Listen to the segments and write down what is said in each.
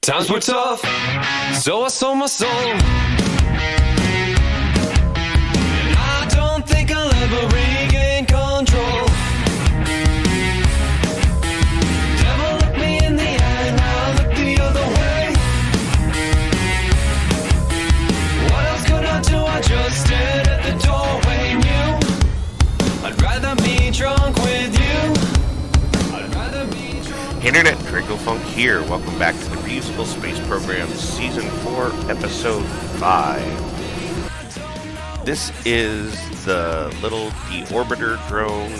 Times were tough, so I sold my soul. And I don't think I'll ever regain control. Devil looked me in the eye, now I look the other way. What else could I do? I just stared at the doorway, knew I'd rather be drunk with you. I'd rather be drunk. Internet, Dracofunk here. Welcome back to the Reusable Space Program, Season 4, Episode 5. This is the little deorbiter drone,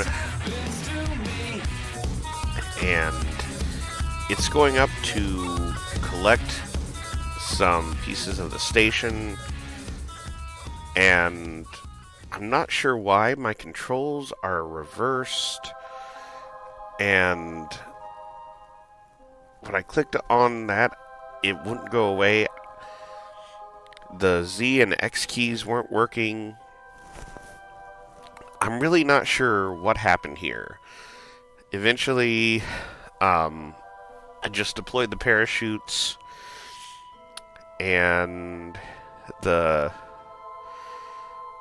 and it's going up to collect some pieces of the station, and I'm not sure why my controls are reversed, and when I clicked on that, it wouldn't go away. The Z and X keys weren't working. I'm really not sure what happened here. Eventually, I just deployed the parachutes, and the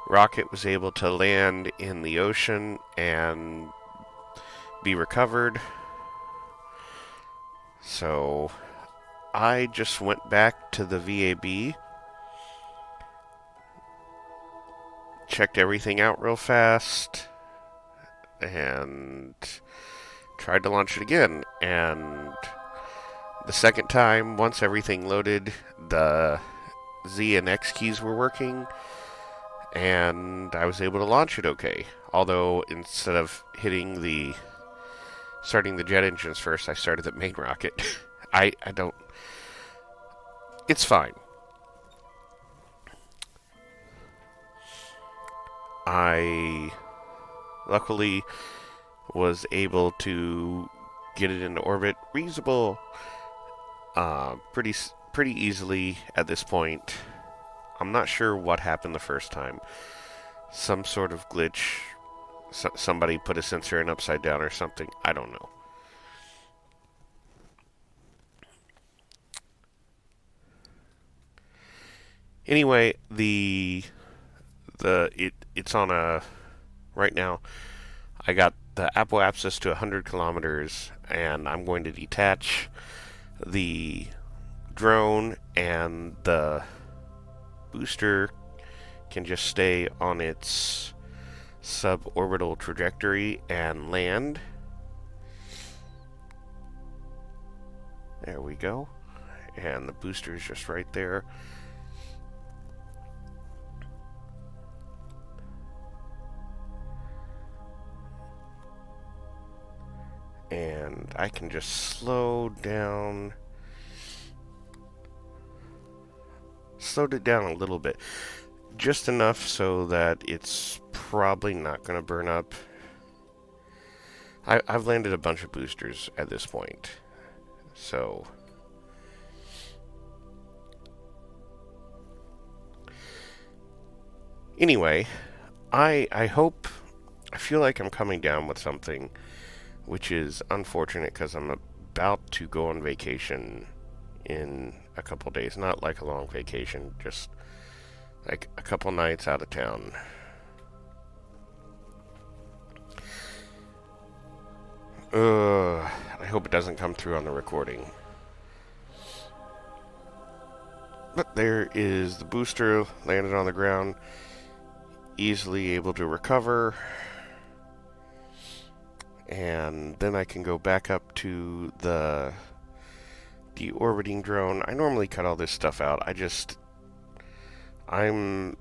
rocket was able to land in the ocean and be recovered. So I just went back to the VAB, checked everything out real fast, and tried to launch it again. And the second time, once everything loaded, the Z and X keys were working, and I was able to launch it okay. Although instead of starting the jet engines first, I started the main rocket. I don't... It's fine. I luckily was able to get it into orbit. Reusable pretty easily at this point. I'm not sure what happened the first time. Some sort of glitch. Somebody put a sensor in upside down or something. I don't know. Anyway, it's on a right now. I got the apoapsis to 100 kilometers, and I'm going to detach the drone, and the booster can just stay on its suborbital trajectory and land. There we go. And the booster is just right there. And I can just slowed it down a little bit. Just enough so that it's probably not going to burn up. I've landed a bunch of boosters at this point. So anyway, I feel like I'm coming down with something, which is unfortunate because I'm about to go on vacation in a couple days. Not like a long vacation, just like a couple nights out of town. I hope it doesn't come through on the recording. But there is the booster landed on the ground, easily able to recover. And then I can go back up to the deorbiting drone. I normally cut all this stuff out. I'm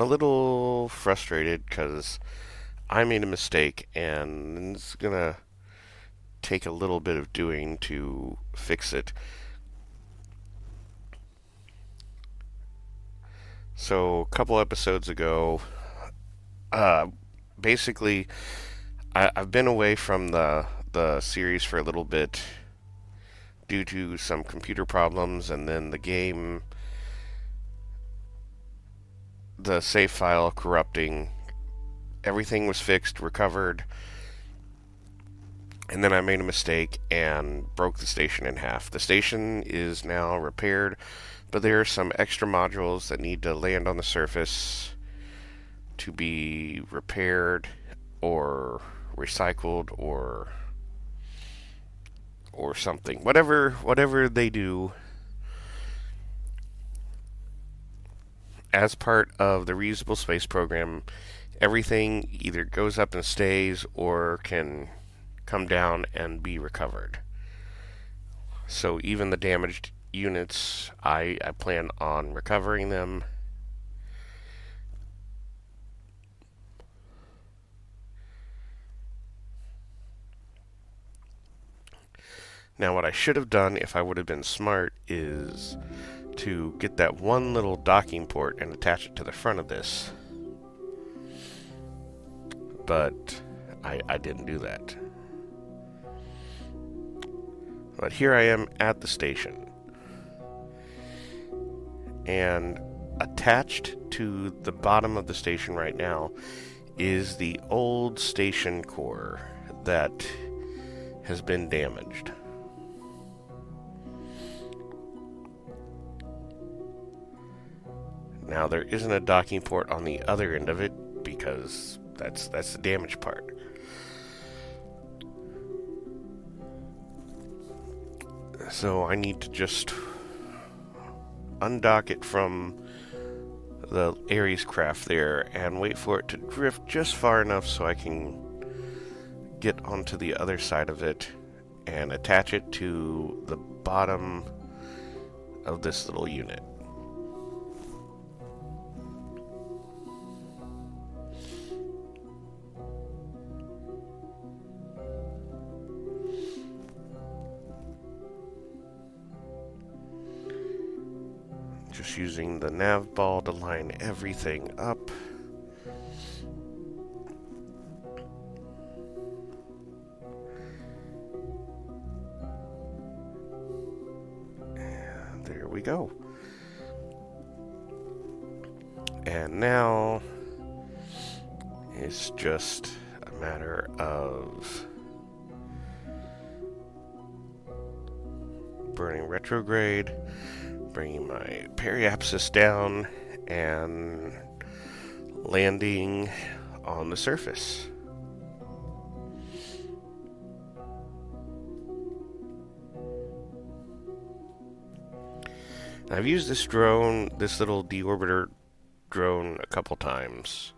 a little frustrated because I made a mistake, and it's gonna take a little bit of doing to fix it. So a couple episodes ago, basically, I've been away from the series for a little bit due to some computer problems, and then the game, the save file corrupting. Everything was fixed, recovered. And then I made a mistake and broke the station in half. The station is now repaired, but there are some extra modules that need to land on the surface to be repaired or recycled or something. Whatever they do, as part of the reusable space program, everything either goes up and stays or can come down and be recovered. So even the damaged units, I plan on recovering them. Now what I should have done if I would have been smart is to get that one little docking port and attach it to the front of this. But I didn't do that. But here I am at the station. And attached to the bottom of the station right now is the old station core that has been damaged. Now there isn't a docking port on the other end of it because that's the damaged part. So I need to just undock it from the Ares craft there and wait for it to drift just far enough so I can get onto the other side of it and attach it to the bottom of this little unit. Just using the nav ball to line everything up. And there we go. And now it's just a matter of burning retrograde, bringing my periapsis down, and landing on the surface. I've used this little deorbiter drone, a couple times.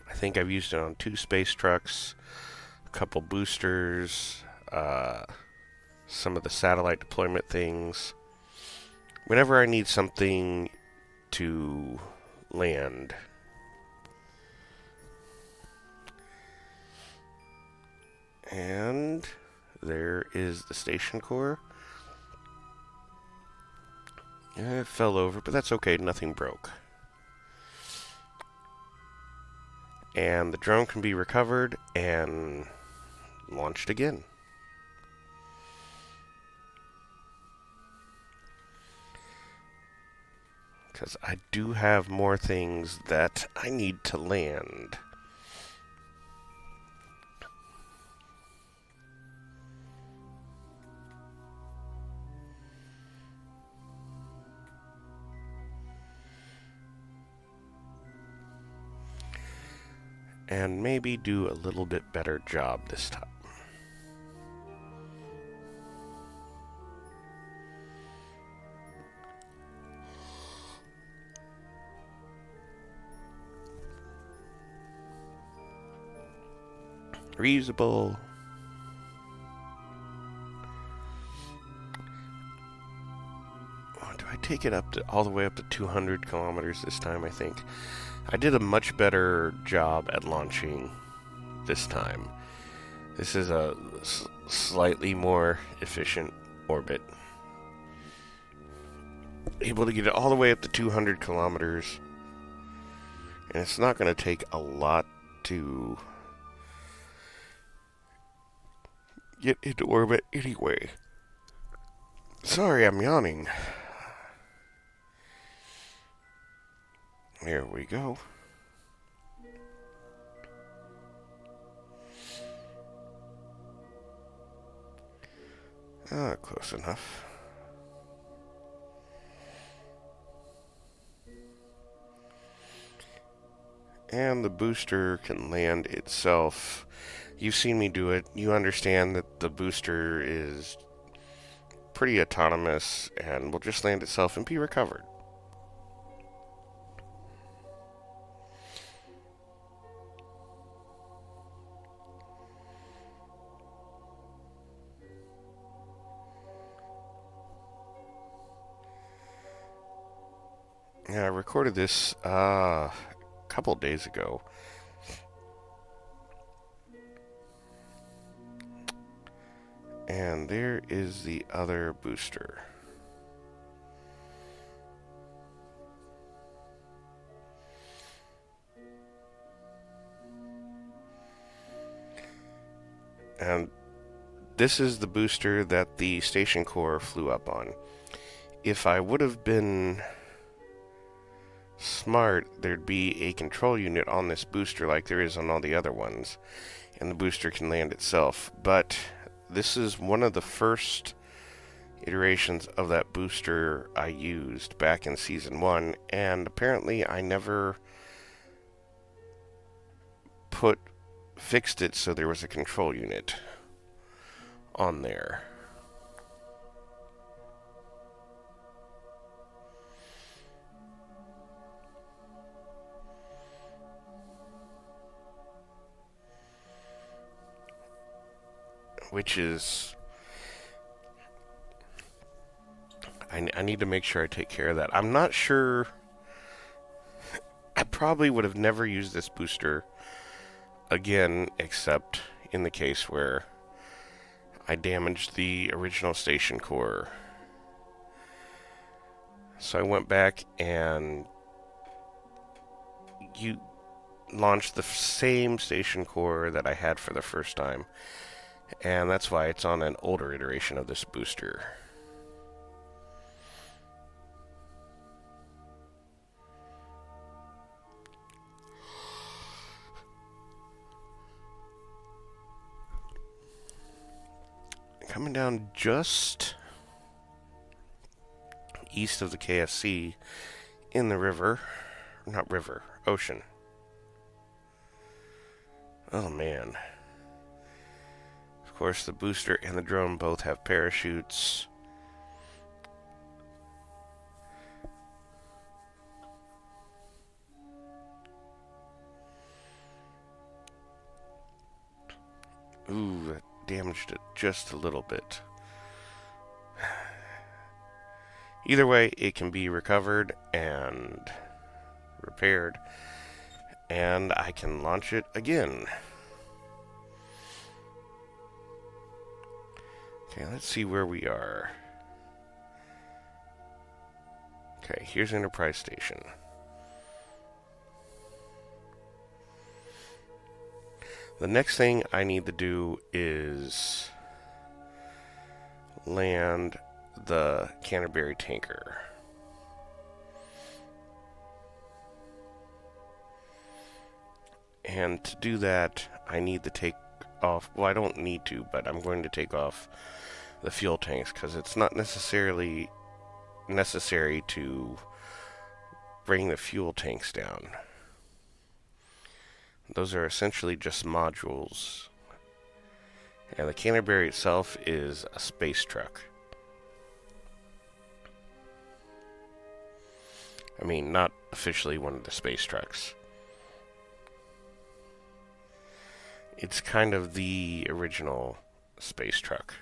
I think I've used it on 2 space trucks, a couple boosters, some of the satellite deployment things. Whenever I need something to land. And there is the station core. It fell over, but that's okay, nothing broke. And the drone can be recovered and launched again. Because I do have more things that I need to land. And maybe do a little bit better job this time. Reusable. Do I take it up to all the way up to 200 kilometers this time? I think I did a much better job at launching this time. This is a slightly more efficient orbit. Able to get it all the way up to 200 kilometers. And it's not going to take a lot to get into orbit anyway. Sorry, I'm yawning. There we go. Close enough. And the booster can land itself. You've seen me do it. You understand that the booster is pretty autonomous and will just land itself and be recovered. Yeah, I recorded this a couple days ago. And there is the other booster. And this is the booster that the station core flew up on. If I would have been smart, there'd be a control unit on this booster like there is on all the other ones, and the booster can land itself. But this is one of the first iterations of that booster I used back in Season 1, and apparently I never fixed it so there was a control unit on there. Which is... I need to make sure I take care of that. I'm not sure... I probably would have never used this booster again, except in the case where I damaged the original station core. So I went back and launched the same station core that I had for the first time. And that's why it's on an older iteration of this booster. Coming down just east of the KSC in the river. Not river, ocean. Oh man. Of course, the booster and the drone both have parachutes. Ooh, that damaged it just a little bit. Either way, it can be recovered and repaired, and I can launch it again. Okay, let's see where we are. Okay, here's Enterprise Station. The next thing I need to do is land the Canterbury tanker. And to do that, I need to take off... Well, I don't need to, but I'm going to take off the fuel tanks, because it's not necessarily necessary to bring the fuel tanks down. Those are essentially just modules. And the Canterbury itself is a space truck. I mean, not officially one of the space trucks. It's kind of the original space truck.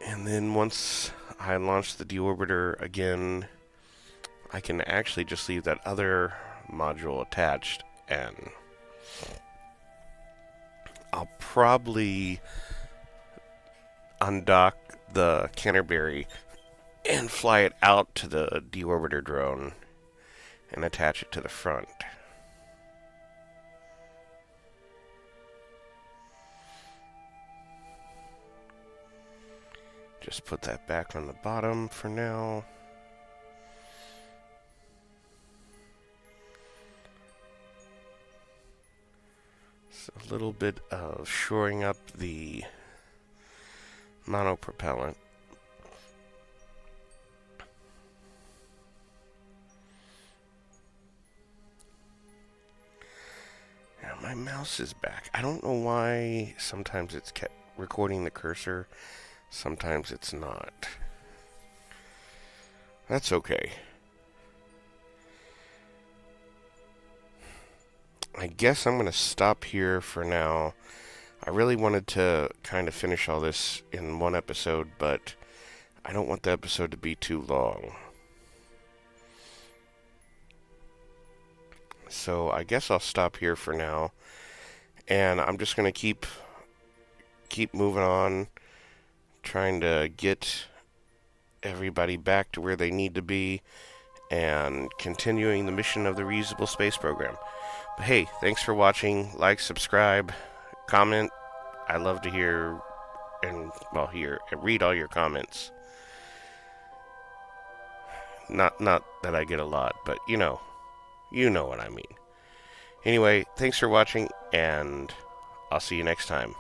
And then once I launch the deorbiter again, I can actually just leave that other module attached, and I'll probably undock the Canterbury and fly it out to the deorbiter drone and attach it to the front. Just put that back on the bottom for now. So a little bit of shoring up the monopropellant. Now my mouse is back. I don't know why sometimes it's kept recording the cursor, sometimes it's not. That's okay. I guess I'm going to stop here for now. I really wanted to kind of finish all this in one episode, but I don't want the episode to be too long. So I guess I'll stop here for now, and I'm just going to keep moving on, trying to get everybody back to where they need to be, and continuing the mission of the Reusable Space Program. But hey, thanks for watching. Like, subscribe, comment. I love to hear and read all your comments. Not that I get a lot, but you know what I mean. Anyway, thanks for watching, and I'll see you next time.